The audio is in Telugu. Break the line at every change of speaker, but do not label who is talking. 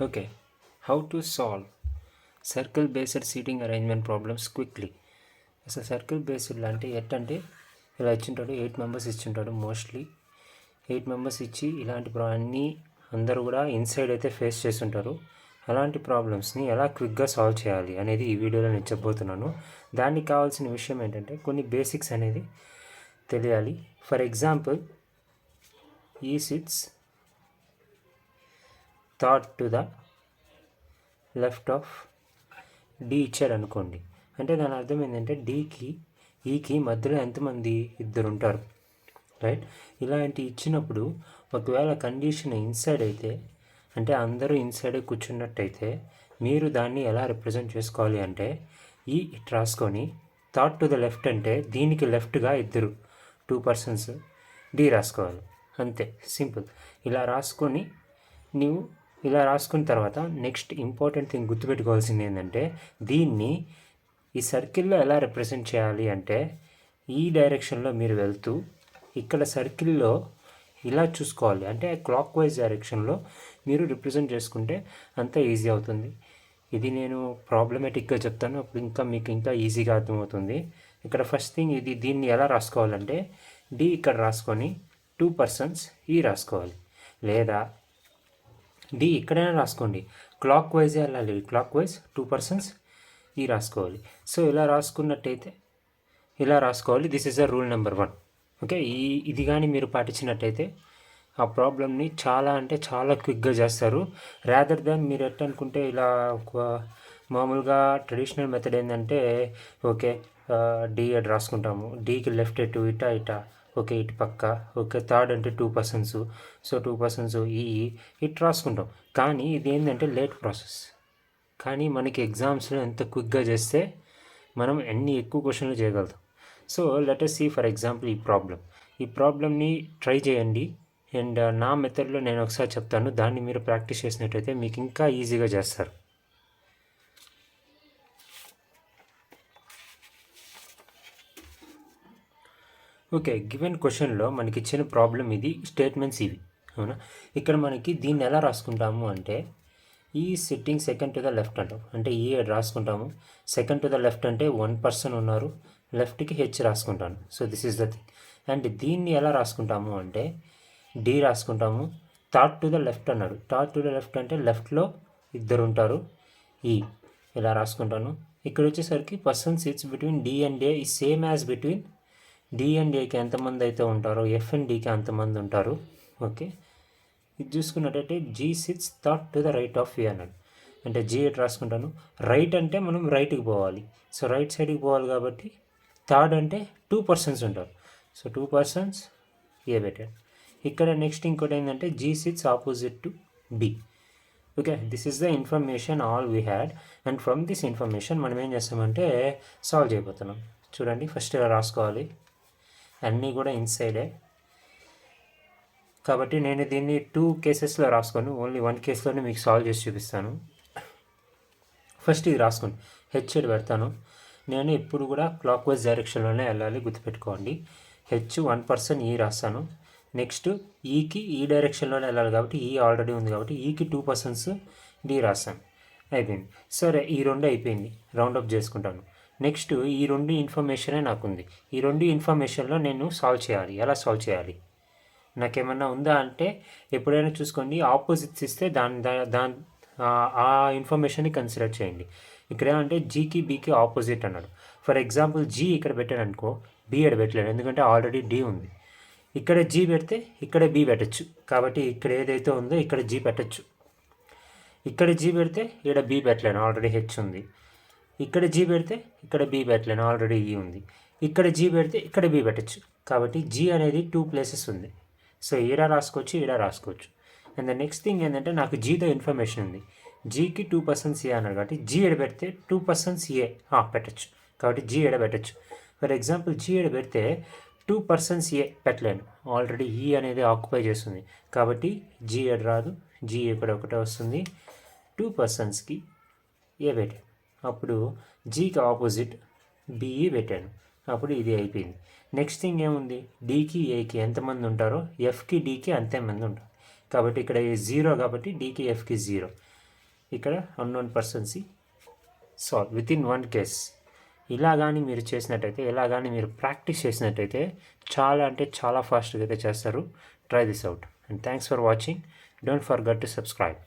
Okay, how to solve circle based seating arrangement problems quickly. అసలు సర్కిల్ బేస్డ్ అంటే ఎట్టంటే ఇలా ఇచ్చింటాడు 8 మెంబర్స్ ఇచ్చింటాడు. మోస్ట్లీ 8 మెంబర్స్ ఇచ్చి ఇలాంటి అన్నీ అందరూ కూడా ఇన్సైడ్ అయితే ఫేస్ చేస్తుంటారు. అలాంటి ప్రాబ్లమ్స్ని ఎలా క్విక్గా సాల్వ్ చేయాలి అనేది ఈ వీడియోలో నేను చెప్పబోతున్నాను. దానికి కావాల్సిన విషయం ఏంటంటే కొన్ని బేసిక్స్ అనేది తెలియాలి. ఫర్ ఎగ్జాంపుల్, ఈ sits thought to the left of D ఇచ్చాడు అనుకోండి. అంటే దాని అర్థం ఏంటంటే డీకి ఈకి మధ్యలో ఎంతమంది ఇద్దరు ఉంటారు, రైట్? ఇలాంటి ఇచ్చినప్పుడు ఒకవేళ కండిషన్ ఇన్సైడ్ అయితే, అంటే అందరూ ఇన్సైడే కూర్చున్నట్టయితే మీరు దాన్ని ఎలా రిప్రజెంట్ చేసుకోవాలి అంటే ఈ ఇట్ రాసుకొని థాట్ టు ద లెఫ్ట్ అంటే దీనికి లెఫ్ట్గా ఇద్దరు 2 పర్సన్స్ డి రాసుకోవాలి. అంతే, సింపుల్. ఇలా రాసుకొని ఇలా రాసుకున్న తర్వాత నెక్స్ట్ ఇంపార్టెంట్ థింగ్ గుర్తుపెట్టుకోవాల్సింది ఏంటంటే దీన్ని ఈ సర్కిల్లో ఎలా రిప్రజెంట్ చేయాలి అంటే ఈ డైరెక్షన్లో మీరు వెళ్తూ ఇక్కడ సర్కిల్లో ఇలా చూసుకోవాలి. అంటే క్లాక్ వైజ్ డైరెక్షన్లో మీరు రిప్రజెంట్ చేసుకుంటే అంత ఈజీ అవుతుంది. ఇది నేను ప్రాబ్లమేటిక్గా చెప్తాను, అప్పుడు మీకు ఇంకా ఈజీగా అర్థమవుతుంది. ఇక్కడ ఫస్ట్ థింగ్ దీన్ని ఎలా రాసుకోవాలంటే డి ఇక్కడ రాసుకొని 2 పర్సన్స్ ఈ రాసుకోవాలి, లేదా డి ఇక్కడైనా రాసుకోండి. క్లాక్ వైజే వెళ్ళాలి, క్లాక్ వైజ్ 2 పర్సన్స్ ఈ రాసుకోవాలి. సో ఇలా రాసుకున్నట్టయితే ఇలా రాసుకోవాలి. This is the rule number 1. Okay, ఇది కానీ మీరు పాటించినట్టయితే ఆ ప్రాబ్లమ్ని చాలా అంటే చాలా క్విక్గా చేస్తారు. రాదర్ దాన్ మీరు ఎట్లా అనుకుంటే ఇలా మామూలుగా ట్రెడిషనల్ మెథడ్ ఏంటంటే ఓకే డి ఎడ్ రాసుకుంటాము, డీకి లెఫ్ట్ ఎటు ఇటా ఓకే ఇటు పక్క, ఓకే థర్డ్ అంటే 2 పర్సన్స్, సో 2 పర్సన్స్ ఇటు రాసుకుంటాం. కానీ ఇది ఏంటంటే లేట్ ప్రాసెస్. కానీ మనకి ఎగ్జామ్స్లో ఎంత క్విక్గా చేస్తే మనం ఎన్ని ఎక్కువ క్వశ్చన్లు చేయగలుగుతాం. So let us see for example ఈ ప్రాబ్లమ్ని ట్రై చేయండి. అండ్ నా మెథడ్లో నేను ఒకసారి చెప్తాను, దాన్ని మీరు ప్రాక్టీస్ చేసినట్టయితే మీకు ఇంకా ఈజీగా చేస్తారు. ఓకే, గివెన్ క్వశ్చన్లో మనకి ఇచ్చిన ప్రాబ్లం ఇది, స్టేట్మెంట్స్ ఇవి, అవునా? ఇక్కడ మనకి దీన్ని ఎలా రాసుకుంటాము అంటే ఈ sitting second to the left అంటాం, అంటే ఈ రాసుకుంటాము. సెకండ్ టు ద లెఫ్ట్ అంటే 1 పర్సన్ ఉన్నారు, లెఫ్ట్కి హెచ్ రాసుకుంటాను. So this is the thing. And దీన్ని ఎలా రాసుకుంటాము అంటే డి రాసుకుంటాము. థాట్ టు ద లెఫ్ట్ అన్నాడు, థాట్ టు ద లెఫ్ట్ అంటే లెఫ్ట్లో ఇద్దరు ఉంటారు, ఈ ఇలా రాసుకుంటాను. ఇక్కడ వచ్చేసరికి person sits between D and A the same as between D and ఏకి ఎంతమంది అయితే ఉంటారో ఎఫ్ అండ్ డికి అంతమంది ఉంటారు. ఓకే, ఇది చూసుకున్నట్టయితే G sits thought to the right of A అన్నాడు, అంటే జీ ఎట్ రాసుకుంటాను. రైట్ అంటే మనం రైట్కి పోవాలి, సో రైట్ సైడ్కి పోవాలి కాబట్టి థర్డ్ అంటే 2 పర్సన్స్ ఉంటారు, సో 2 పర్సన్స్ ఏ పెట్టాడు. ఇక్కడ నెక్స్ట్ ఇంకోటి ఏంటంటే G sits opposite to B. Okay, this is the information all we had. And from this information మనం ఏం చేస్తామంటే సాల్వ్ చేయబోతున్నాం. చూడండి, ఫస్ట్ ఇలా రాసుకోవాలి, అన్నీ కూడా ఇన్సైడే. కాబట్టి నేను దీన్ని 2 కేసెస్లో రాసుకోను, ఓన్లీ 1 కేసులోనే మీకు సాల్వ్ చేసి చూపిస్తాను. ఫస్ట్ ఇది రాసుకోండి, హెచ్ పెడతాను. నేను ఎప్పుడు కూడా క్లాక్ వైజ్ డైరెక్షన్లోనే వెళ్ళాలి, గుర్తుపెట్టుకోండి. హెచ్ 1 పర్సన్ ఈ రాస్తాను. నెక్స్ట్ ఈకి ఈ డైరెక్షన్లోనే వెళ్ళాలి కాబట్టి ఈ ఆల్రెడీ ఉంది కాబట్టి ఈకి 2 పర్సన్స్ డి రాస్తాను. అయిపోయింది. సరే, ఈ 2 అయిపోయింది, రౌండప్ చేసుకుంటాను. నెక్స్ట్ ఈ 2 ఇన్ఫర్మేషనే నాకు ఉంది. ఈ 2 ఇన్ఫర్మేషన్లో నేను సాల్వ్ చేయాలి. ఎలా సాల్వ్ చేయాలి, నాకేమన్నా ఉందా అంటే ఎప్పుడైనా చూసుకోండి, ఆపోజిట్స్ ఇస్తే ఆ ఇన్ఫర్మేషన్ని కన్సిడర్ చేయండి. ఇక్కడ ఏమంటే జీకి బీకి ఆపోజిట్ అన్నాడు. ఫర్ ఎగ్జాంపుల్ జీ ఇక్కడ పెట్టాను అనుకో, బి ఇక్కడ పెట్టలేడు, ఎందుకంటే ఆల్రెడీ డి ఉంది. ఇక్కడ జీ పెడితే ఇక్కడ బి పెట్టచ్చు, కాబట్టి ఇక్కడ ఏదైతే ఉందో ఇక్కడ జీ పెట్టచ్చు. ఇక్కడ జీ పెడితే ఇక్కడ బి పెట్టలేను, ఆల్రెడీ హెచ్ ఉంది. ఇక్కడ జీ పెడితే ఇక్కడ బి పెట్టలేను, ఆల్రెడీ ఈ ఉంది. ఇక్కడ జీ పెడితే ఇక్కడ బి పెట్టచ్చు, కాబట్టి జీ అనేది 2 ప్లేసెస్ ఉంది. సో ఈడ రాసుకోవచ్చు, ఈడ రాసుకోవచ్చు. అండ్ ద నెక్స్ట్ థింగ్ ఏంటంటే నాకు జీతో ఇన్ఫర్మేషన్ ఉంది, జీకి 2 పర్సన్స్ ఏ అన్నాడు కాబట్టి జీ ఎడ పెడితే 2 పర్సన్స్ ఏ పెట్టచ్చు, కాబట్టి జీ ఎడ పెట్టచ్చు. ఫర్ ఎగ్జాంపుల్ జీ ఎడ పెడితే 2 పర్సన్స్ ఏ పెట్టలేను, ఆల్రెడీ ఈ అనేది ఆక్యుపై చేస్తుంది, కాబట్టి జీ ఎడ రాదు, జీ ఇక్కడ ఒకటే వస్తుంది. 2 పర్సన్స్కి ఏ పెట్టాను, అప్పుడు జీకి ఆపోజిట్ బిఈ పెట్టాను, అప్పుడు ఇది అయిపోయింది. నెక్స్ట్ థింగ్ ఏముంది, డీకి ఏకి ఎంతమంది ఉంటారో ఎఫ్కి డీకి అంతేమంది ఉంటారు, కాబట్టి ఇక్కడ 0 కాబట్టి డీకి ఎఫ్కి 0. ఇక్కడ అన్నోన్ పర్సన్సి సాల్వ్ విత్ ఇన్ 1 కేస్. ఇలా కానీ మీరు చేసినట్టయితే, ఇలా కానీ మీరు ప్రాక్టీస్ చేసినట్టయితే చాలా అంటే చాలా ఫాస్ట్గా అయితే చేస్తారు. Try this out and thanks for watching. Don't forget to subscribe.